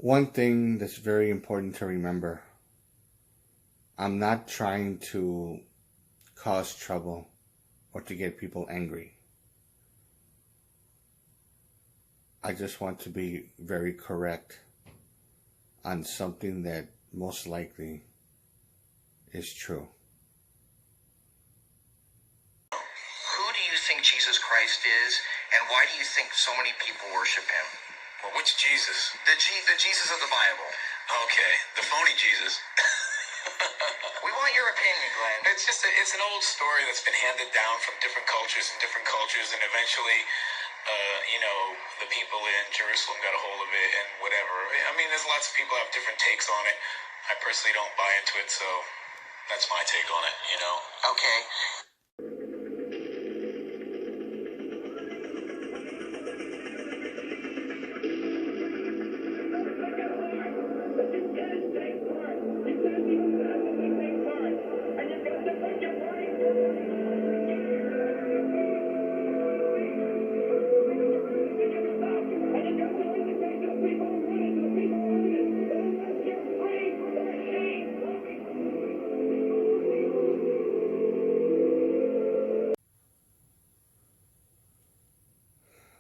One thing that's very important to remember, I'm not trying to cause trouble or to get people angry. I just want to be very correct on something that most likely is true. Who do you think Jesus Christ is, and why do you think so many people worship him? Well, which Jesus? The Jesus of the Bible. Okay, the phony Jesus. We want your opinion, Glenn. It's an old story that's been handed down from different cultures, and eventually, the people in Jerusalem got a hold of it and whatever. I mean, there's lots of people have different takes on it. I personally don't buy into it, so that's my take on it, Okay.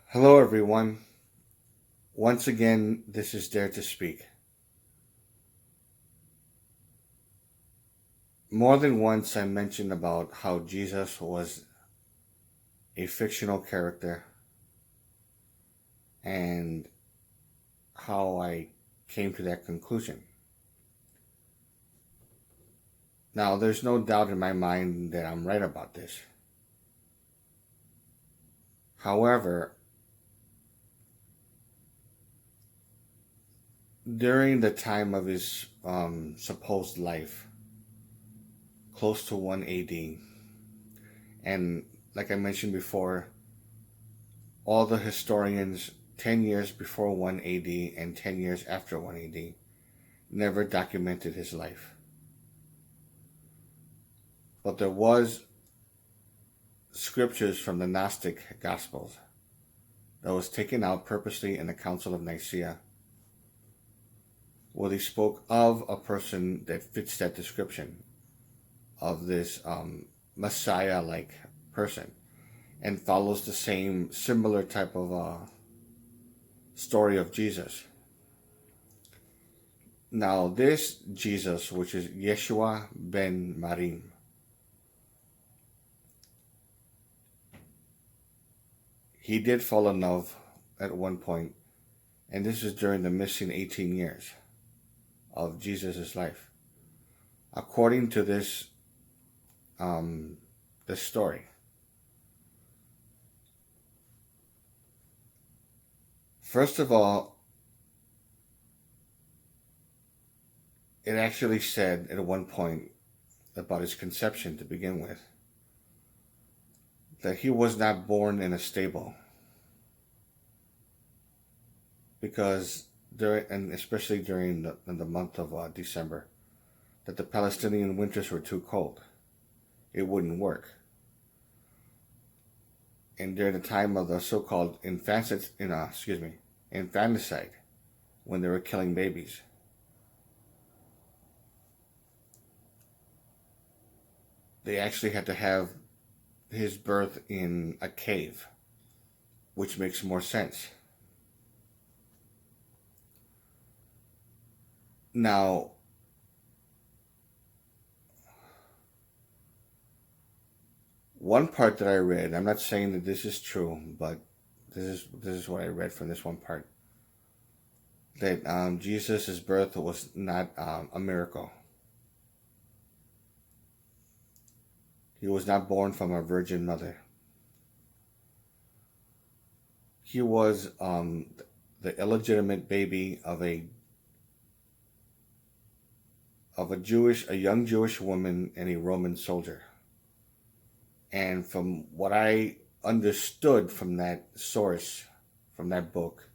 Hello, everyone. Once again, this is Dare to Speak. More than once, I mentioned about how Jesus was a fictional character and how I came to that conclusion. Now, there's no doubt in my mind that I'm right about this. However, during the time of his supposed life, close to 1 AD, and like I mentioned before, all the historians 10 years before 1 AD and 10 years after 1 AD never documented his life. But there was scriptures from the Gnostic Gospels that was taken out purposely in the Council of Nicaea, where they spoke of a person that fits that description of this Messiah-like person and follows the same similar type of story of Jesus. Now, this Jesus, which is Yeshua ben Marim, he did fall in love at one point, and this is during the missing 18 years of Jesus' life. According to this story, first of all, it actually said at one point about his conception to begin with that he was not born in a stable, because especially during the month of December, that the Palestinian winters were too cold. It wouldn't work. And during the time of the so-called infanticide, when they were killing babies, they actually had to have his birth in a cave, which makes more sense. Now, one part that I read, I'm not saying that this is true, but this is what I read from this one part, that Jesus' birth was not a miracle. He was not born from a virgin mother. He was the illegitimate baby of a young Jewish woman and a Roman soldier. And from what I understood from that source, from that book,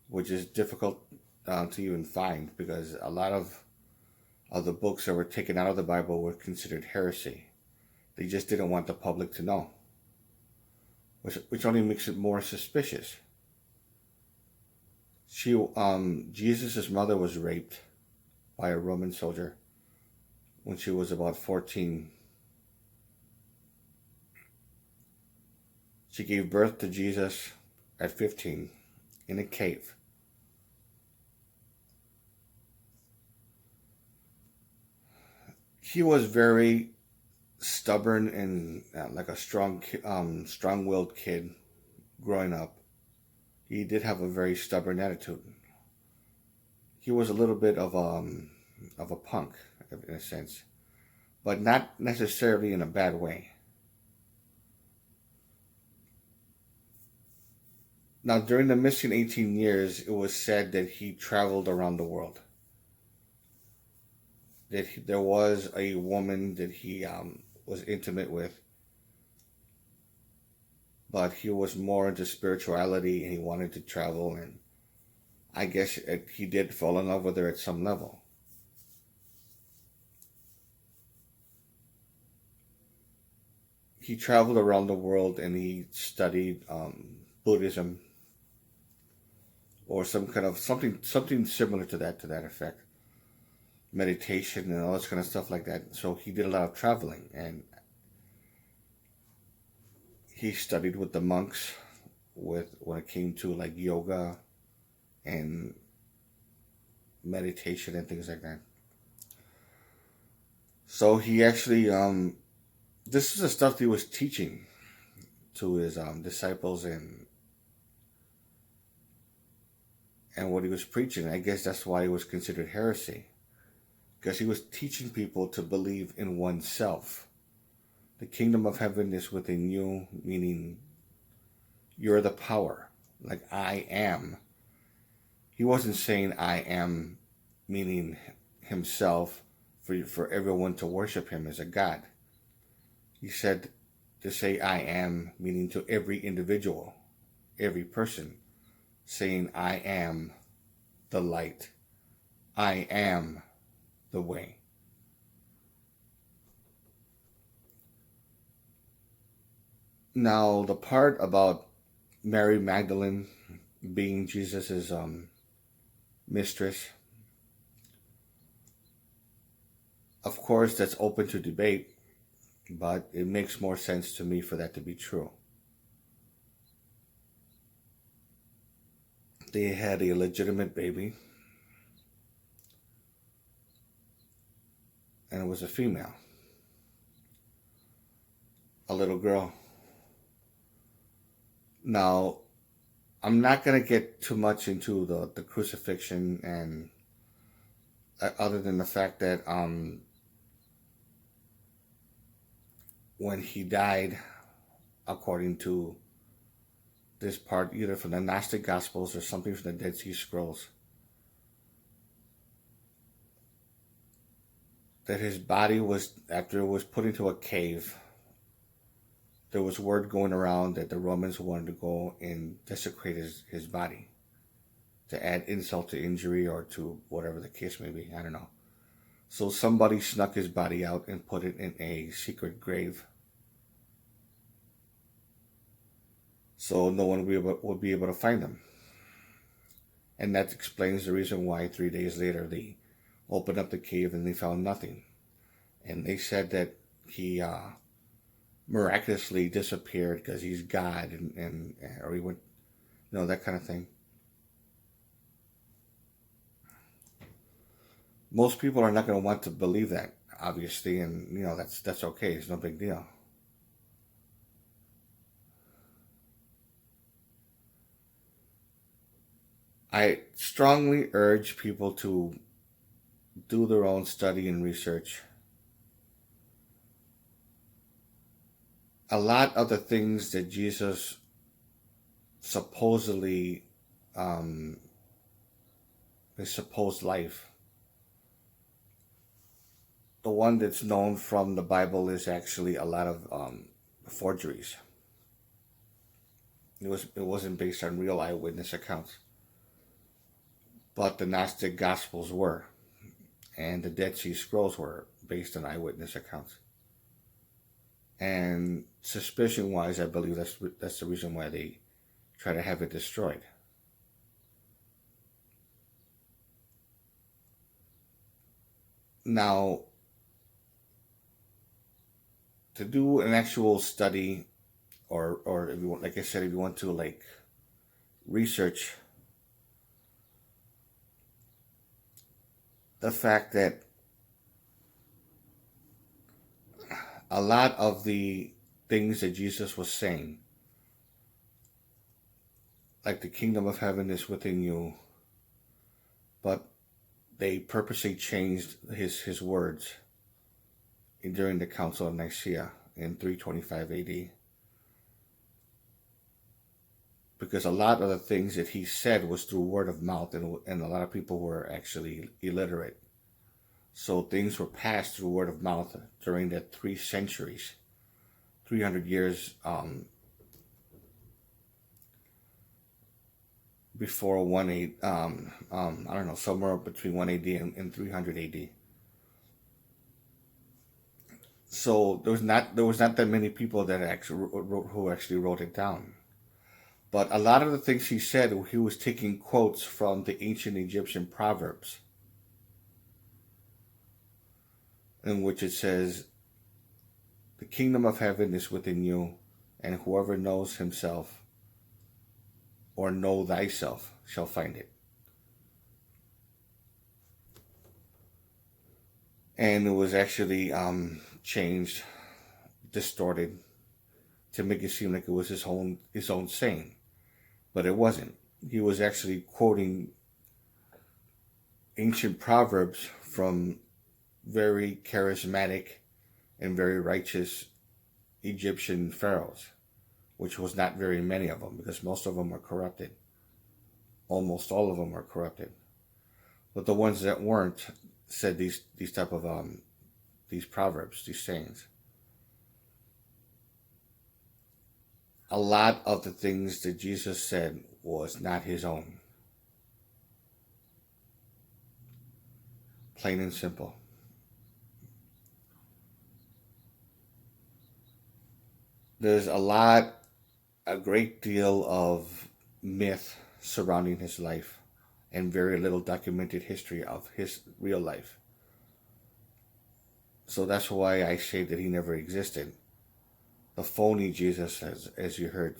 which is difficult to even find, because a lot of the books that were taken out of the Bible were considered heresy. They just didn't want the public to know, which only makes it more suspicious. Jesus' mother was raped by a Roman soldier when she was about 14. She gave birth to Jesus at 15 in a cave. He was very stubborn and like a strong-willed kid growing up. He did have a very stubborn attitude. He was a little bit of a punk in a sense, but not necessarily in a bad way. Now, during the missing 18 years, it was said that he traveled around the world. There was a woman that he was intimate with, but he was more into spirituality and he wanted to travel, and I guess he did fall in love with her at some level. He traveled around the world and he studied Buddhism or something similar to that effect, meditation and all this kind of stuff like that. So he did a lot of traveling, and he studied with the monks when it came to like yoga and meditation and things like that. So he actually this is the stuff that he was teaching to his disciples and what he was preaching. I guess that's why it was considered heresy, because he was teaching people to believe in oneself. The kingdom of heaven is within you, meaning you're the power, like I am. He wasn't saying I am, meaning himself, for everyone to worship him as a god. He said to say I am, meaning to every individual, every person, saying I am the light. I am the way. Now, the part about Mary Magdalene being Jesus's mistress, of course, that's open to debate, but it makes more sense to me for that to be true. They had a legitimate baby, and it was a female, a little girl. Now, I'm not going to get too much into the crucifixion, and other than the fact that when he died, according to this part, either from the Gnostic Gospels or something from the Dead Sea Scrolls, that his body was, after it was put into a cave, there was word going around that the Romans wanted to go and desecrate his body, to add insult to injury or to whatever the case may be. I don't know. So somebody snuck his body out and put it in a secret grave, so no one would be able to find him. And that explains the reason why 3 days later they opened up the cave and they found nothing. And they said that he miraculously disappeared because he's God, or he went, that kind of thing. Most people are not going to want to believe that, obviously, and that's okay. It's no big deal. I strongly urge people to do their own study and research. A lot of the things that Jesus supposedly, his supposed life, the one that's known from the Bible is actually a lot of forgeries. It wasn't based on real eyewitness accounts. But the Gnostic Gospels were, and the Dead Sea Scrolls were based on eyewitness accounts. And suspicion-wise, I believe that's the reason why they try to have it destroyed. Now, to do an actual study, or if you want, like I said, if you want to like research the fact that a lot of the things that Jesus was saying, like the kingdom of heaven is within you, but they purposely changed his words during the Council of Nicaea in 325 AD. Because a lot of the things that he said was through word of mouth, and a lot of people were actually illiterate. So things were passed through word of mouth during the 3 centuries, 300 years before 180, I don't know, somewhere between 180 and 300 AD. So there was not that many people that actually wrote it down. But a lot of the things he said, he was taking quotes from the ancient Egyptian Proverbs, in which it says, "The kingdom of heaven is within you, and whoever knows himself or know thyself shall find it." And it was actually changed, distorted, to make it seem like it was his own saying, but it wasn't. He was actually quoting ancient proverbs from very charismatic and very righteous Egyptian pharaohs, which was not very many of them, because most of them are corrupted. Almost all of them are corrupted. But the ones that weren't said these type of these proverbs, these sayings. A lot of the things that Jesus said was not his own. Plain and simple. There's a great deal of myth surrounding his life, and very little documented history of his real life. So that's why I say that he never existed. The phony Jesus, as you heard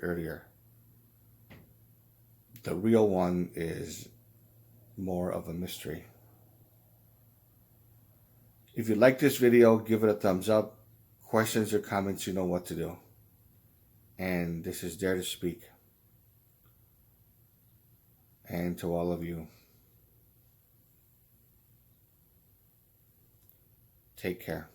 earlier. The real one is more of a mystery. If you like this video, give it a thumbs up. Questions or comments, you know what to do. And this is Dare to Speak. And to all of you, take care.